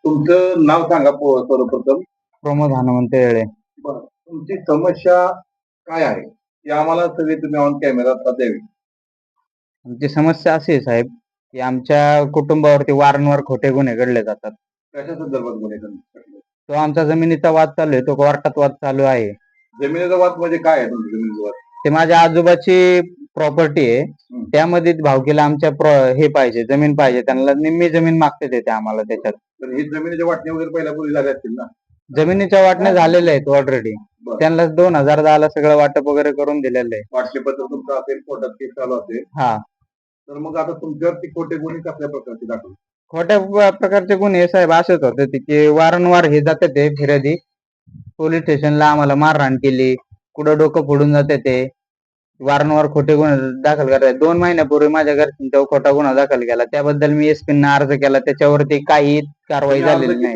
तुमचं नाव सांगा सर्वप्रथम. प्रमोद हनुमंत येळे. बरं. तुमची समस्या काय आहे? ती आम्हाला सगळी तुम्ही ऑन कॅमेरा आता द्यावी. आमची समस्या अशी आहे साहेब, की आमच्या कुटुंबावरती वारंवार खोटे गुन्हे घडले जातात. कशा संदर्भात गुन्हे घडले? तो आमचा जमिनीचा वाद चालू आहे, तो कोर्टात वाद चालू आहे. जमिनीचा वाद म्हणजे काय आहे तुमच्या जमिनीचा वाद? ते माझ्या आजोबाची प्रॉपर्टी आहे. त्यामध्ये भावकीला आमच्या हे पाहिजे, जमीन पाहिजे. त्यांना निम्मी जमीन मागते ते आम्हाला त्याच्यात. पण ही जमिनीच्या वाटणी वगैरे पहिल्यापूर्वी झाल्या असतील ना? जमिनीच्या वाटण्या झालेल्या आहेत ऑलरेडी. त्यांना 2010 ला सगळं वाटप वगैरे करून दिलेलं आहे. वाटणीपत्र तुमचं असेल, कोर्टात केस चालू असेल. हा. तर मग आता तुमच्यावरती खोटे गुन्हे कसल्या प्रकारचे दाखल? खोट्या प्रकारचे गुन्हे साहेब असेच होते की वारंवार हे जाते ते फिर्यादी पोलीस स्टेशनला आम्हाला मारहाण केली, कुठं डोकं फोडून जाते ते. वारंवार खोटे गुन्हे दाखल करतात. 2 महिन्यापूर्वी माझ्या घरच्यांच्यावर खोटा गुन्हा दाखल केला. त्याबद्दल मी एसपींना अर्ज केला. त्याच्यावरती काही कारवाई झालेली नाही.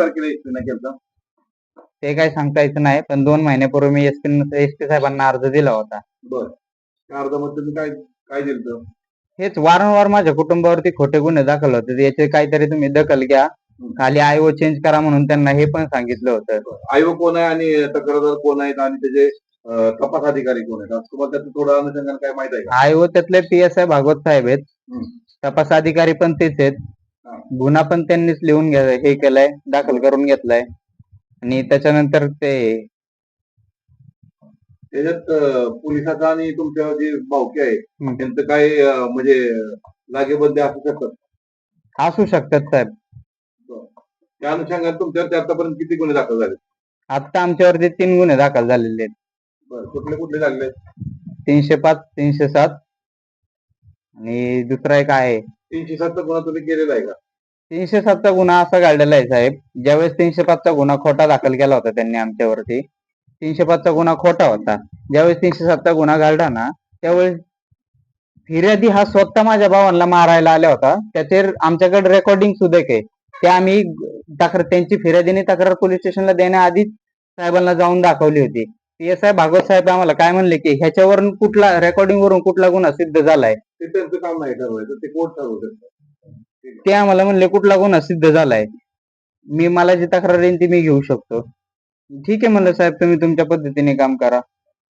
ते काही सांगता येत नाही, पण 2 महिन्यापूर्वी मी एसपी साहेबांना अर्ज दिला होता. बरं. त्या अर्जामध्ये तुम्ही काय काय दिलं? हेच वारंवार माझ्या कुटुंबावरती खोटे गुन्हे दाखल होते. याचे काहीतरी तुम्ही दखल घ्या. खाली आयओ चेंज करा म्हणून त्यांना हे पण सांगितलं होतं. आयओ कोण आहे आणि तक्रारदार कोण आहेत आणि त्याचे तपास अधिकारी कोण आहेत? तुम्हाला त्याचं थोडं अनुषंगाने काय माहित आहे का? आयओ त्यातले PSI भागवत साहेब आहेत. तपास अधिकारी पण तेच आहेत. गुन्हा पण त्यांनीच लिहून हे केलाय, दाखल करून घेतलाय. आणि त्याच्यानंतर त्याच्यात पोलिसाचा आणि तुमच्या जे भावके आहे त्यांचं काय म्हणजे लागेबंदी असू शकतात साहेब. त्या अनुषंगाने तुमच्यावरती आतापर्यंत किती गुन्हे दाखल झाले? आता आमच्यावरती 3 गुन्हे दाखल झालेले आहेत. बरं. कुठले कुठले झाले? 305, 307 आणि दुसरा एक आहे. 307चा गुन्हा तुम्ही केलेला आहे का? 307चा गुन्हा असा घडलेला आहे साहेब, ज्यावेळेस 305चा गुन्हा खोटा दाखल केला होता त्यांनी आमच्यावरती. 305चा गुन्हा खोटा होता. ज्यावेळेस 307चा गुन्हा घडला ना, त्यावेळेस फिर्यादी हा स्वतः माझ्या भावांना मारायला आला होता. त्याचे आमच्याकडे रेकॉर्डिंग सुद्धा आहे. ते आम्ही त्यांची फिर्यादीने तक्रार पोलीस स्टेशनला देण्याआधीच साहेबांना जाऊन दाखवली होती. PSI भागवत साहेब आम्हाला काय म्हणले की ह्याच्यावरून कुठला रेकॉर्डिंग वरून कुठला गुन्हा सिद्ध झालाय. ते त्यांचं काम नाही ठरवायचं, ते कोर्ट ठरवू शकतं. ते आम्हाला म्हणले कुठला गुन्हा सिद्ध झालाय. मला जी तक्रार येईल ती मी घेऊ शकतो. ठीक आहे म्हणलं साहेब, तुम्ही तुमच्या पद्धतीने काम करा.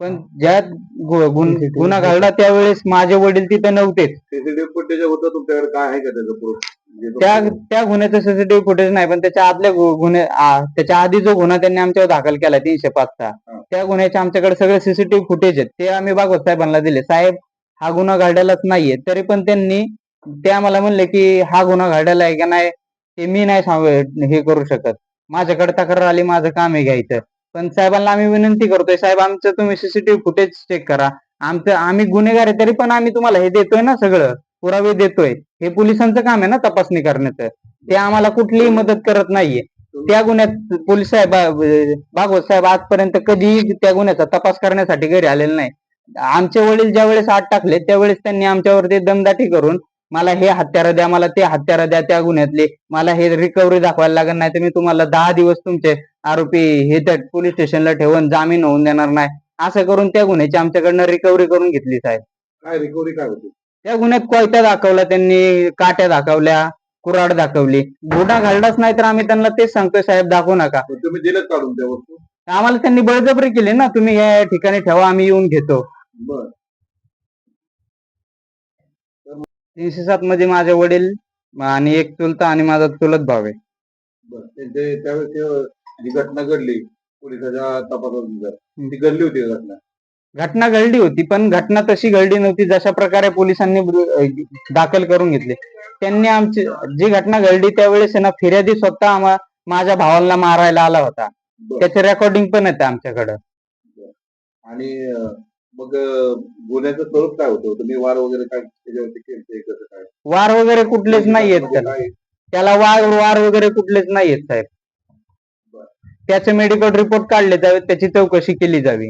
पण ज्या गुन्हा घडला त्यावेळेस माझे वडील तिथे नव्हतेच. सीसीटीव्ही फुटेज होतं तुमच्याकडे, काय आहे का त्याचं प्रूफ? त्या गुन्ह्याचं सीसीटीव्ही फुटेज नाही, पण त्याच्या आदल्या त्याच्या आधी जो गुन्हा त्यांनी आमच्यावर दाखल केला 305चा, त्या गुन्ह्याचे आमच्याकडे सगळे सीसीटीव्ही फुटेज आहेत. ते आम्ही भागवत साहेबांना दिले. साहेब हा गुन्हा घडलेलाच नाहीये, तरी पण त्यांनी ते आम्हाला म्हणले की हा गुन्हा घडलेला आहे का नाही ते मी नाही हे करू शकत. माझ्याकडे तक्रार आली, माझं काम आहे घ्यायचं. पण साहेबांना आम्ही विनंती करतोय, साहेब आमचं तुम्ही सीसीटीव्ही फुटेज चेक करा. आम्ही गुन्हेगार आहे तरी पण आम्ही तुम्हाला हे देतोय ना, सगळं पुरावे देतोय. हे पोलिसांचं काम आहे ना तपासणी करण्याचं. ते आम्हाला कुठलीही मदत करत नाहीये. त्या गुन्ह्यात पोलीस साहेब भागवत साहेब आजपर्यंत कधीही त्या गुन्ह्याचा तपास करण्यासाठी घरी आलेले नाही. आमचे वडील ज्या वेळेस आत टाकले त्यावेळेस त्यांनी आमच्यावरती दमदाटी करून मला हे हत्यारं द्या, मला ते हत्यारं द्या, त्या गुन्ह्यातले मला हे रिकव्हरी दाखवायला लागत नाही तर मी तुम्हाला 10 दिवस तुमचे आरोपी हे त्या पोलीस स्टेशनला ठेवून जामीन होऊन देणार नाही, असं करून त्या गुन्ह्याची आमच्याकडनं रिकव्हरी करून घेतली साहेब. काय रिकव्हरी काय होती? त्या गुन्ह्यात कोयता दाखवला त्यांनी, काट्या दाखवल्या, कुऱ्हाड दाखवली. गुन्हा घडलाच नाही तर आम्ही त्यांना तेच सांगतोय, साहेब दाखवू नका. तुम्ही दिलं काढून त्या वस्तू? आम्हाला त्यांनी बळजबरी केली ना, तुम्ही या ठिकाणी ठेवा, आम्ही येऊन घेतो. बर. 307 मध्ये माझे वडील आणि एक चुलता आणि माझा चुलत भाव आहे. बरं. त्यावेळेस जी घटना घडली पोलिसाच्या तपासात, ती घडली होती घटना? घटना घडली होती, पण घटना तशी घडली नव्हती जशा प्रकारे पोलिसांनी दाखल करून घेतली. त्यांनी आमची जी घटना घडली त्यावेळेस ना, फिर्यादी स्वतः माझ्या भावाला मारायला आला होता. त्याचे रेकॉर्डिंग पण येते आमच्याकडं. आणि मग गुन्ह्याचं स्वरूप काय होतं? तुम्ही वार वगैरे काय त्याच्यावरती केलते कसं काय? वार वगैरे कुठलेच नाहीयेत त्याला वार वगैरे कुठलेच नाहीयेत साहेब. त्याचे मेडिकल रिपोर्ट काढले जावेत, त्याची चौकशी केली जावी.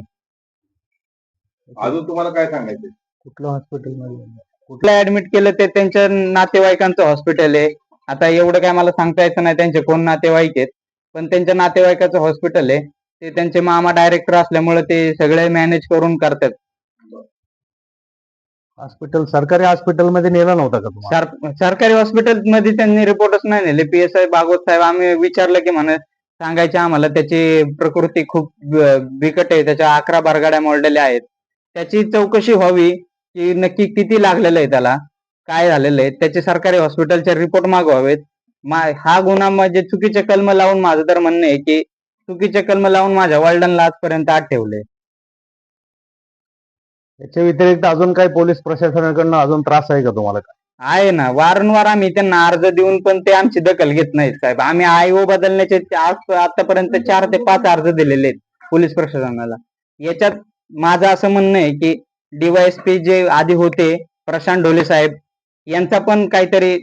अजून तुम्हाला काय सांगायचं? कुठलं ऍडमिट केलं ते त्यांच्या नातेवाईकांचं हॉस्पिटल आहे. आता एवढं काय मला सांगता येतं नाही त्यांचे कोण नातेवाईक आहेत, पण त्यांच्या नातेवाईकाचं हॉस्पिटल आहे. ते त्यांचे मामा डायरेक्टर असल्यामुळे ते सगळे मॅनेज करून करतात. हॉस्पिटल सरकारी हॉस्पिटलमध्ये नेला नव्हता का तुम्हाला? सरकारी हॉस्पिटलमध्ये त्यांनी रिपोर्टच नाही नेले. PSI भागवत साहेब आम्ही विचारलं की म्हणे सांगायचे आम्हाला त्याची प्रकृती खूप बिकट आहे, त्याच्या 11 बरगाड्या मोडलेल्या आहेत. त्याची चौकशी व्हावी की नक्की किती लागलेलं आहे त्याला, काय झालेलं आहे, त्याचे सरकारी हॉस्पिटलचे रिपोर्ट मागवावेत. हा गुन्हा म्हणजे चुकीचे कलम लावून माझं तर म्हणणं आहे की चुकीचे कलम लावून माझ्या वडिलांना आजपर्यंत आत ठेवले. याच्या व्यतिरिक्त अजून काही पोलीस प्रशासनाकडनं अजून त्रास आहे का तुम्हाला? आहे ना, वारंवार आम्ही त्यांना अर्ज देऊन पण ते आमची दखल घेत नाहीत साहेब. आम्ही आयओ बदलण्याचे आतापर्यंत 4 ते 5 अर्ज दिलेले आहेत पोलीस प्रशासनाला. याच्यात माझं असं म्हणणं आहे की DYSP जे आधी होते प्रशांत ढोले साहेब यांचा पण काहीतरी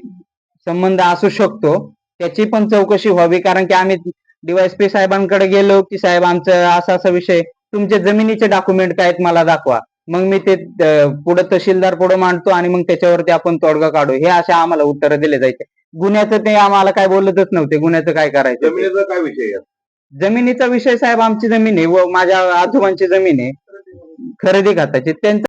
संबंध असू शकतो, त्याची पण चौकशी व्हावी. कारण की आम्ही DYSP साहेबांकडे गेलो की साहेब आमचं असा विषय, तुमचे जमिनीचे डॉक्युमेंट काय आहेत मला दाखवा. मग मी ते पुढे तहसीलदार पुढे मांडतो आणि मग त्याच्यावरती आपण तोडगा काढू, हे अशा आम्हाला उत्तरं दिले जायचे. गुन्ह्याचं ते आम्हाला काय बोलतच नव्हते, गुन्ह्याचं काय करायचं ते. जमिनीचा काय विषय आहे? जमिनीचा विषय साहेब आमची जमीन आहे व माझ्या आजोबांची जमीन आहे खरेदी खताची. त्यांचा